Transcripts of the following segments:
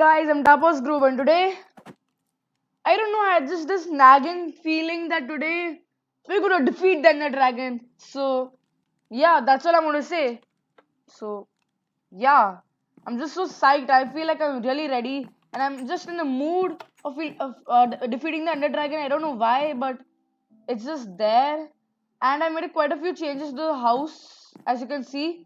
guys, I'm Tapos Groove, and today I don't know, I had just this nagging feeling that today we're gonna defeat the Ender Dragon. So yeah, that's all I'm gonna say. So yeah, I'm just so psyched. I feel like I'm really ready, and I'm just in the mood of defeating the Ender Dragon. I don't know why, but it's just there. And I made quite a few changes to the house, as you can see.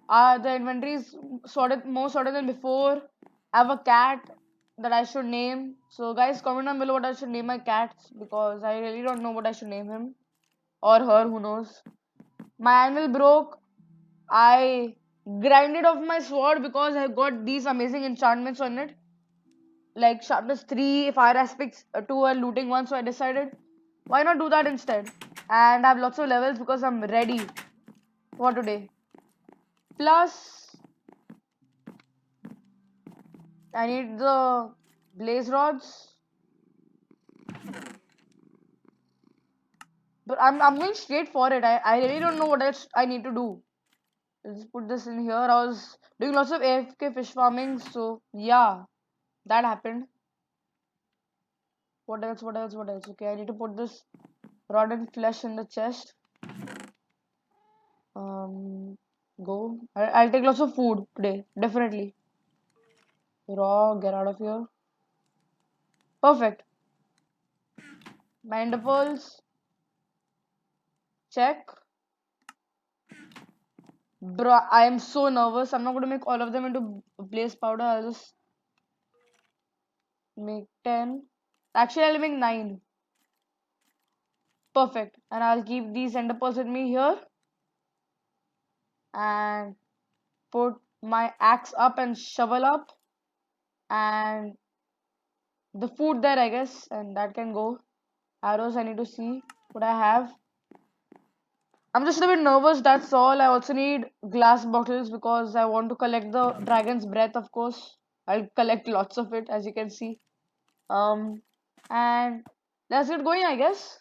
The inventory is more sorted than before. I have a cat that I should name. So guys, comment down below what I should name my cat because I really don't know what I should name him or her. Who knows? My anvil broke. I grinded off my sword because I got these amazing enchantments on it, like sharpness 3, fire aspects 2, and looting 1. So I decided why not do that instead. And I have lots of levels because I'm ready for today. Plus, I need the blaze rods. But I'm going straight for it. I really don't know what else I need to do. Let's put this in here. I was doing lots of AFK fish farming, so yeah, that happened. What else? What else? What else? Okay, I need to put this rotten flesh in the chest. Go. I'll take lots of food today, definitely. Raw, get out of here. Perfect. Mandibles, check. Bro, I am so nervous. I'm not going to make all of them into blaze powder. I'll just make 10. Actually, I'll make 9. Perfect. And I'll keep these ender pearls with me here. And put my axe up and shovel up. And the food there, I guess. And that can go. Arrows, I need to see what I have. I'm just a bit nervous, that's all. I also need glass bottles because I want to collect the dragon's breath, of course. I'll collect lots of it, as you can see. And let's get going, I guess.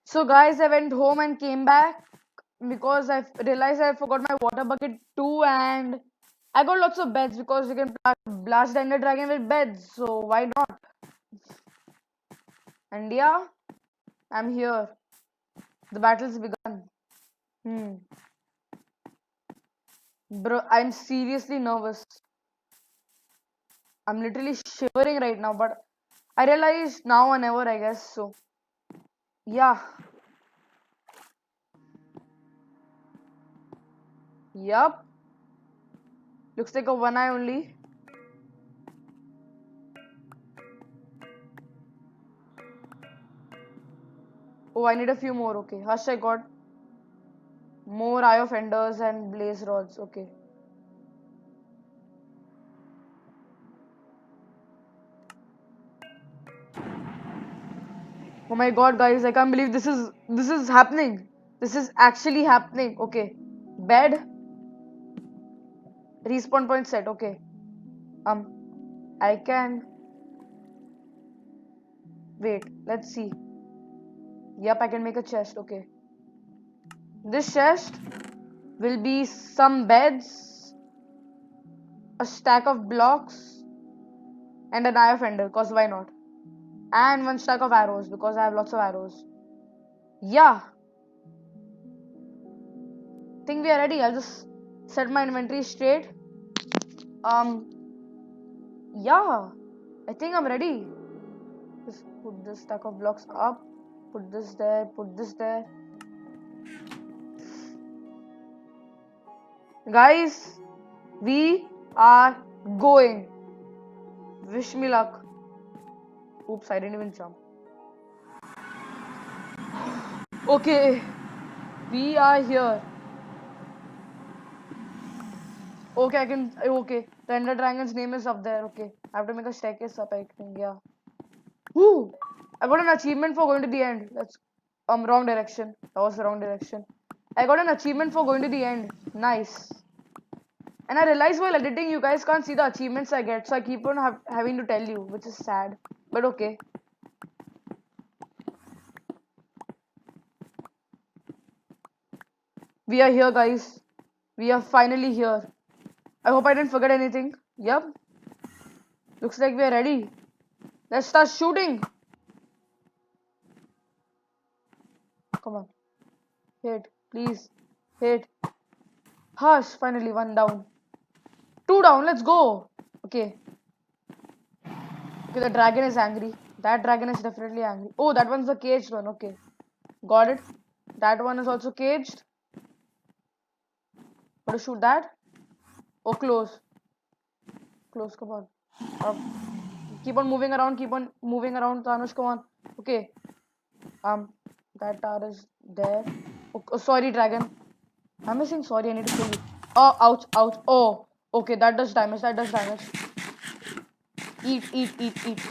So, guys, I went home and came back because I realized I forgot my water bucket too, and I got lots of beds because you can blast the Ender Dragon with beds, so why not? And yeah, I'm here. The battle's begun. Hmm. Bro, I'm seriously nervous. I'm literally shivering right now, but I realize now or never, I guess. So, yeah. Yup. Looks like a one eye only. Oh, I need a few more. Okay. Hush, I got more eye of enders and blaze rods. Okay. Oh my god, guys, I can't believe this is happening. This is actually happening. Okay. Bed. Respawn point set. Okay. Um, I can wait. Let's see. Yep, I can make a chest. Okay. This chest will be some beds, a stack of blocks, and an eye of ender, cause why not? And one stack of arrows because I have lots of arrows. Yeah, think we are ready. I'll just set my inventory straight. Um, yeah, I think I'm ready. Just put this stack of blocks up, put this there, put this there. Guys, we are going. Wish me luck. Oops, I didn't even jump. Okay, we are here. Okay, I can. Okay, the Ender Dragon's name is up there. Okay, I have to make a staircase up. I think. Yeah. Woo! I got an achievement for going to the end. That's wrong direction. That was the wrong direction. I got an achievement for going to the end. Nice. And I realized while editing, you guys can't see the achievements I get, so I keep on having to tell you, which is sad. But okay. We are here, guys. We are finally here. I hope I didn't forget anything. Yep. Looks like we are ready. Let's start shooting. Come on. Hit. Please. Hit. Hush. Finally, one down. Two down. Let's go. Okay. Okay, the dragon is angry. That dragon is definitely angry. Oh, that one's the caged one. Okay. Got it. That one is also caged. Want to shoot that? Oh, close. Close. Come on. Up. Keep on moving around. Keep on moving around. Tanush, come on. Okay. That tower is there. Oh, sorry, dragon. I'm missing. Sorry, I need to kill you. Oh, ouch, ouch. Oh, okay. That does damage. That does damage. Eat, eat, eat, eat.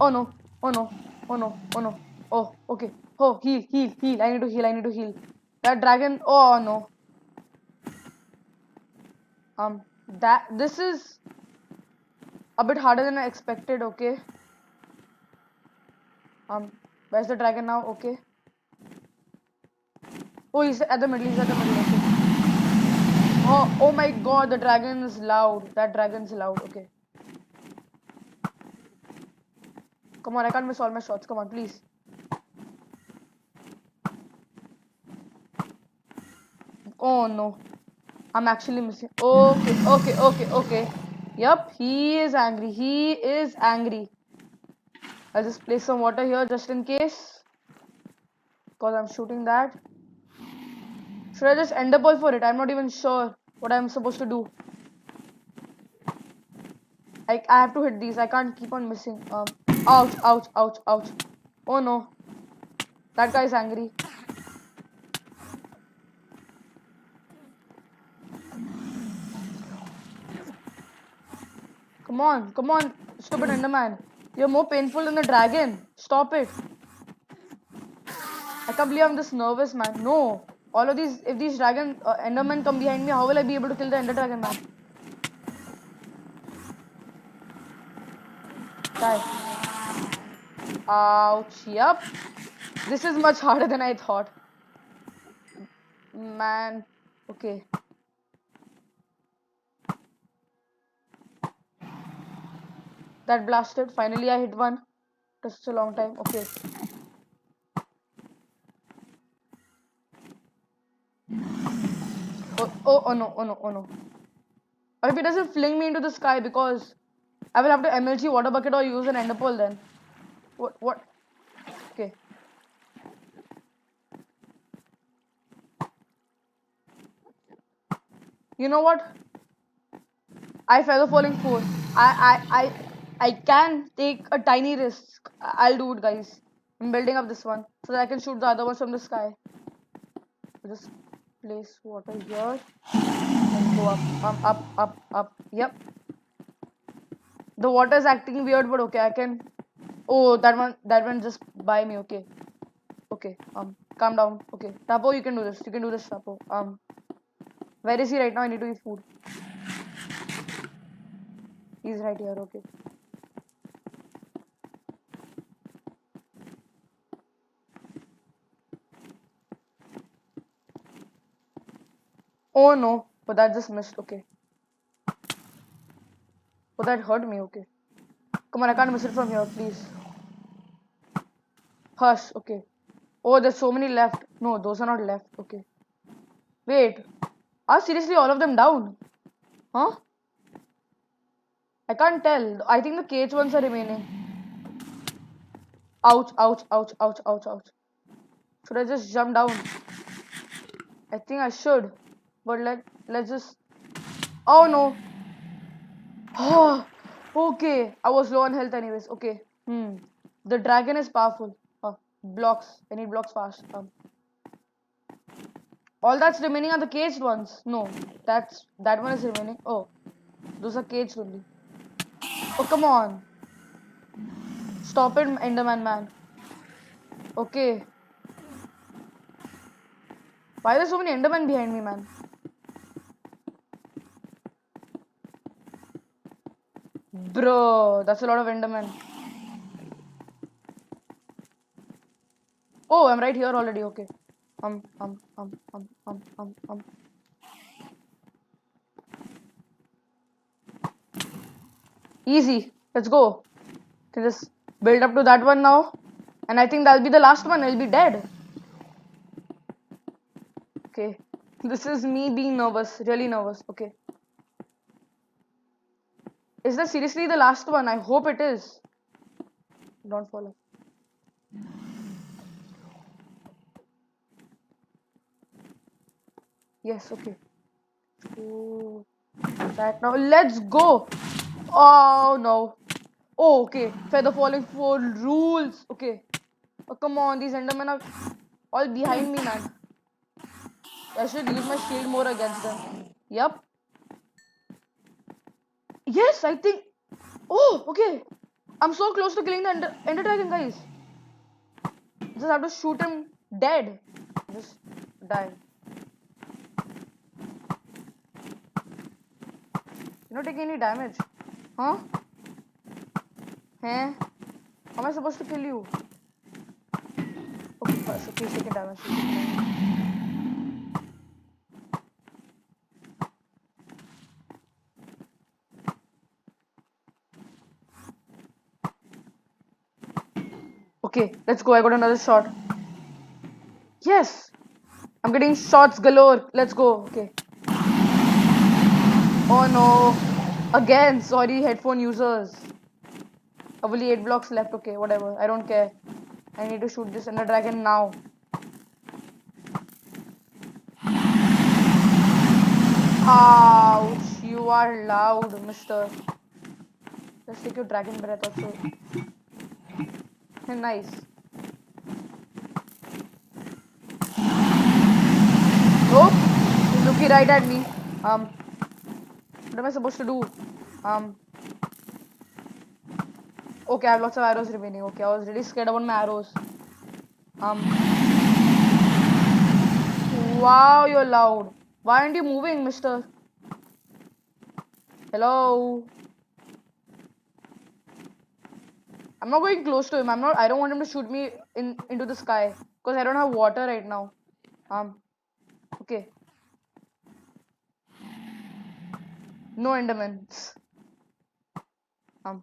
Oh no. Oh no. Oh no. Oh no. Oh, okay. Oh, heal, heal, heal. I need to heal. I need to heal. That dragon. Oh no. This is a bit harder than I expected. Okay. Where's the dragon now? Okay. Oh, he's at the middle. He's at the middle. Okay. Oh my God. The dragon is loud. That dragon's loud. Okay. Come on. I can't miss all my shots. Come on, please. Oh no. I'm actually missing. Okay, okay, okay, okay. Yup, he is angry. He is angry. I'll just place some water here just in case. Because I'm shooting that. Should I just end a ball for it? I'm not even sure what I'm supposed to do. I have to hit these. I can't keep on missing. Ouch, ouch, ouch, ouch. Oh no. That guy is angry. Come on, stupid Enderman. You're more painful than the dragon. Stop it. I can't believe I'm this nervous, man. No. All of these, if these dragon Endermen come behind me, how will I be able to kill the Ender Dragon, man? Die. Ouch. Yup. This is much harder than I thought. Man. Okay. That blasted. Finally, I hit one. Took such a long time. Okay. Oh no, oh no, oh no. I hope it doesn't fling me into the sky because I will have to MLG water bucket or use an ender pearl then. What? Okay. You know what? I feather falling fool. I can take a tiny risk. I'll do it, guys. I'm building up this one so that I can shoot the other ones from the sky. Just place water here and go up, up. Yep. The water is acting weird, but okay, I can. Oh, that one just by me. Okay, okay. Calm down. Okay, Tapo, you can do this. You can do this, Tapo. Where is he right now? I need to eat food. He's right here. Okay. Oh no, but that just missed. Okay. Oh, that hurt me. Okay. Come on, I can't miss it from here, please. Hush. Okay. Oh, there's so many left. No, those are not left. Okay. Wait. Are seriously all of them down? Huh? I can't tell. I think the cage ones are remaining. Ouch, ouch, ouch, ouch, ouch, ouch. Should I just jump down? I think I should. But let's just. Oh no. Oh, okay. I was low on health anyways. Okay. The dragon is powerful. Blocks. I need blocks fast. All that's remaining are the caged ones. No, that one is remaining. Oh, those are caged only. Oh, come on. Stop it, Enderman man. Okay. Why are there so many Endermen behind me, man? Bro, that's a lot of Endermen. Oh, I'm right here already. Okay. Um. Easy. Let's go. Can just build up to that one now. And I think that'll be the last one. I'll be dead. Okay. This is me being nervous. Really nervous. Okay. Is that seriously the last one? I hope it is. Don't fall off. Yes, okay. Oh, that now. Let's go. Oh no. Oh, okay. Feather falling for rules. Okay. Oh, come on. These Endermen are all behind me, man. I should use my shield more against them. Yep. Yes, I think. Oh, okay. I'm so close to killing the Ender Dragon, guys. Just have to shoot him dead. Just die. You're not taking any damage. Huh? Huh? How am I supposed to kill you? Okay, first, okay, he's taking damage. Okay, let's go. I got another shot. Yes! I'm getting shots galore. Let's go. Okay. Oh no. Again, sorry, headphone users. Only 8 blocks left. Okay, whatever. I don't care. I need to shoot this Ender Dragon now. Ouch. You are loud, mister. Let's take your dragon breath also. Nice. Nope. He's looking right at me. What am I supposed to do? Okay, I have lots of arrows remaining. Okay, I was really scared about my arrows. Wow, you're loud. Why aren't you moving, mister? Hello? I'm not going close to him. I don't want him to shoot me into the sky. Because I don't have water right now. Okay. No Endermans. Oh,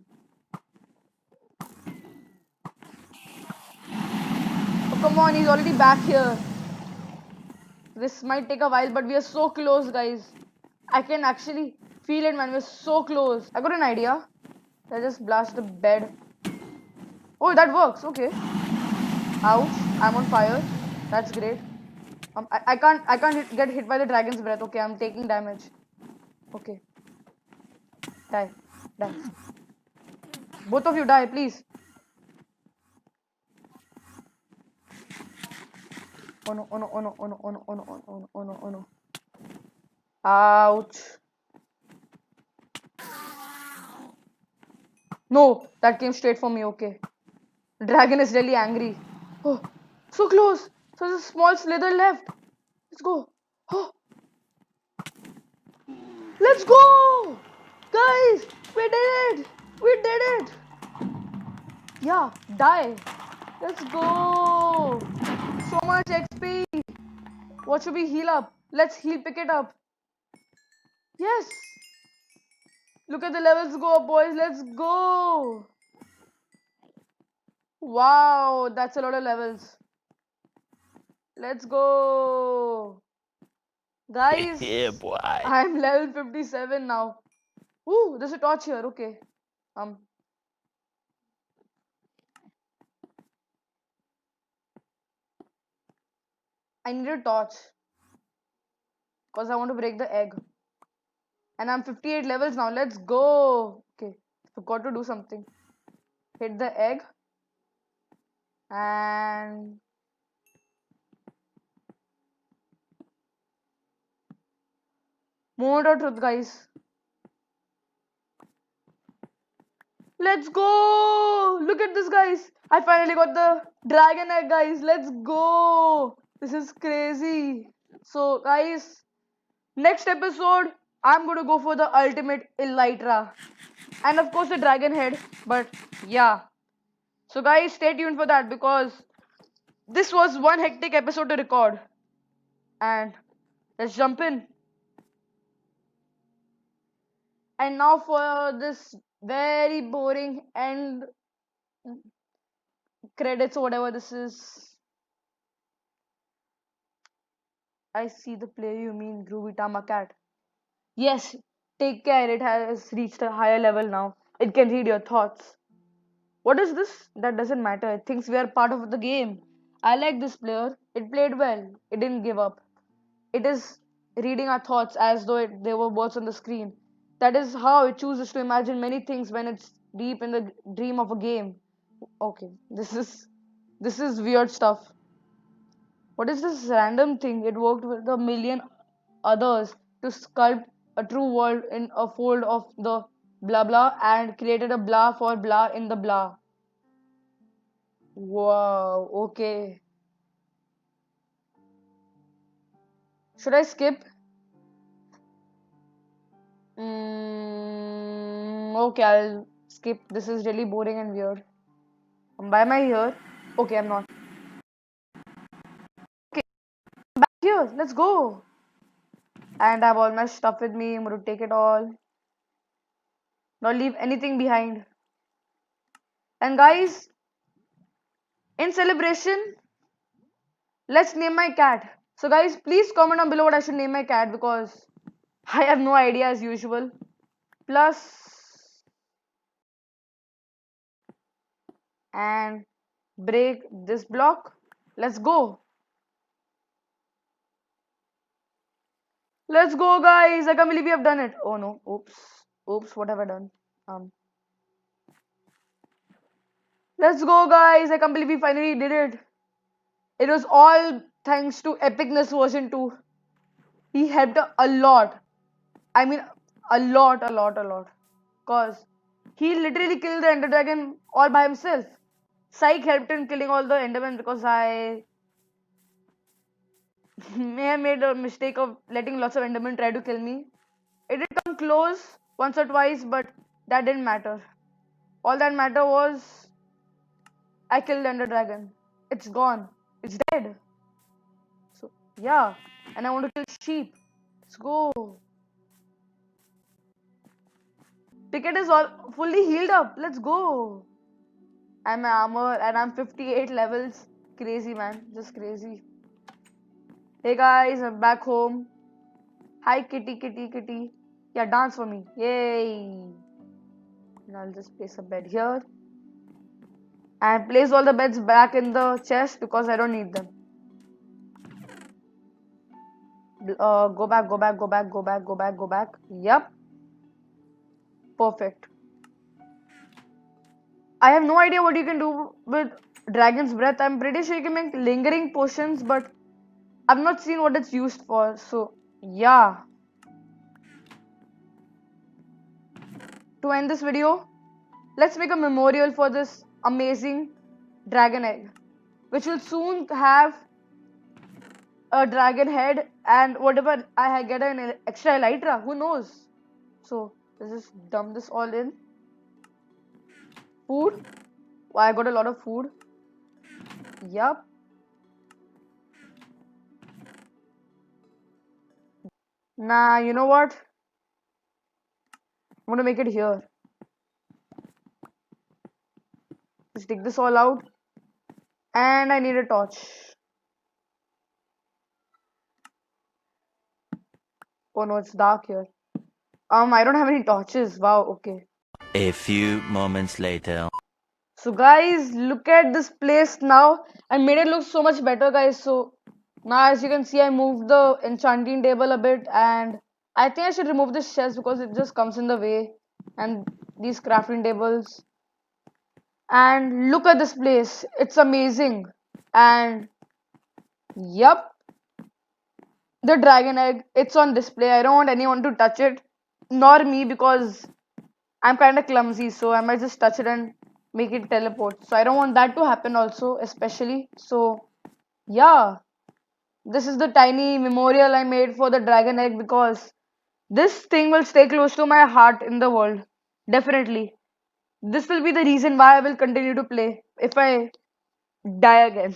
come on, he's already back here. This might take a while, but we are so close, guys. I can actually feel it, man. We're so close. I got an idea. Let's just blast the bed. Oh, that works. Okay. Ouch. I'm on fire. That's great. I can't get hit by the dragon's breath. Okay, I'm taking damage. Okay. Die. Die. Both of you die, please. Oh no, oh no, oh no, oh no, oh no, oh no, oh no, oh no, oh no. Ouch. No, that came straight for me. Okay. The dragon is really angry. Oh, so close. So there's a small slither left. Let's go. Oh, let's go. Guys, we did it. We did it. Yeah, die. Let's go. So much XP. What should we heal up? Let's heal, pick it up. Yes. Look at the levels go up, boys. Let's go. Wow, that's a lot of levels. Let's go. Guys, Yeah, boy. I'm level 57 now. Ooh, there's a torch here. Okay. I need a torch because I want to break the egg. And I'm 58 levels now. Let's go. Okay. Forgot to do something. Hit the egg. And moment of truth, guys. Let's go. Look at this, guys. I finally got the dragon egg, guys. Let's go. This is crazy. So, guys, next episode, I'm going to go for the ultimate Elytra. And of course, the dragon head. But yeah. So, guys, stay tuned for that because this was one hectic episode to record. And let's jump in. And now for this Very boring and credits or whatever this is. I see the player you mean, Groovy Tamacat. Yes, take care. It has reached a higher level now. It can read your thoughts. What is this? That doesn't matter. It thinks we are part of the game. I like this player. It played well. It didn't give up. It is reading our thoughts as though they were words on the screen. That is how it chooses to imagine many things when it's deep in the dream of a game. Okay, this is weird stuff. What is this random thing? It worked with a million others to sculpt a true world in a fold of the blah blah and created a blah for blah in the blah. Wow, okay. Should I skip? Okay, I'll skip. This is really boring and weird. Why am I here? Okay, I'm not. Okay, back here. Let's go. And I have all my stuff with me. I'm going to take it all. Not leave anything behind. And guys, in celebration, let's name my cat. So guys, please comment down below what I should name my cat because I have no idea as usual. Plus, and break this block. Let's go. Let's go, guys. I can't believe we have done it. Oh no. Oops. Oops. What have I done? Um. Let's go, guys. I can't believe we finally did it. It was all thanks to Epicness version 2. He helped a lot. I mean, a lot, a lot, a lot. Cause he literally killed the Ender Dragon all by himself. Psyche helped in killing all the Endermen because I may have made a mistake of letting lots of Endermen try to kill me. It did come close once or twice, but that didn't matter. All that matter was I killed the Ender Dragon. It's gone. It's dead. So yeah, and I want to kill sheep. Let's go. Picket is all fully healed up. Let's go. I'm my armor and I'm 58 levels. Crazy man, just crazy. Hey guys, I'm back home. Hi kitty, kitty, kitty. Yeah, dance for me. Yay. And I'll just place a bed here. And place all the beds back in the chest because I don't need them. Go back, go back, go back, go back, go back, go back. Yep. Perfect. I have no idea what you can do with Dragon's Breath. I'm pretty sure you can make lingering potions, but I've not seen what it's used for. So, yeah. To end this video, let's make a memorial for this amazing dragon egg, which will soon have a dragon head and whatever I get an extra elytra. Who knows? So, let's just dump this all in. Food. Oh, I got a lot of food. Yup. Nah, you know what? I'm gonna make it here. Just take this all out. And I need a torch. Oh no, it's dark here. I don't have any torches. Wow, okay. A few moments later. So guys, look at this place now. I made it look so much better, guys. So now as you can see, I moved the enchanting table a bit and I think I should remove this chest because it just comes in the way. And these crafting tables. And look at this place. It's amazing. And yup, the dragon egg, it's on display. I don't want anyone to touch it. Nor me because I'm kind of clumsy, so I might just touch it and make it teleport. So I don't want that to happen also, especially. So yeah, this is the tiny memorial I made for the dragon egg because this thing will stay close to my heart in the world. Definitely. This will be the reason why I will continue to play if I die again.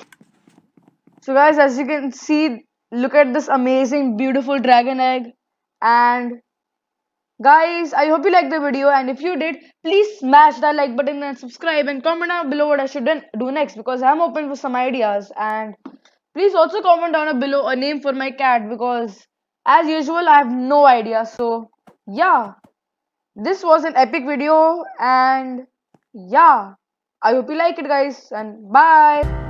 So guys, as you can see, look at this amazing, beautiful dragon egg and Guys, I hope you liked the video, and if you did, please smash that like button and subscribe and comment down below what I should do next, because I'm open for some ideas. And please also comment down below a name for my cat, because as usual I have no idea. So yeah, this was an epic video, and yeah, I hope you like it guys, and bye.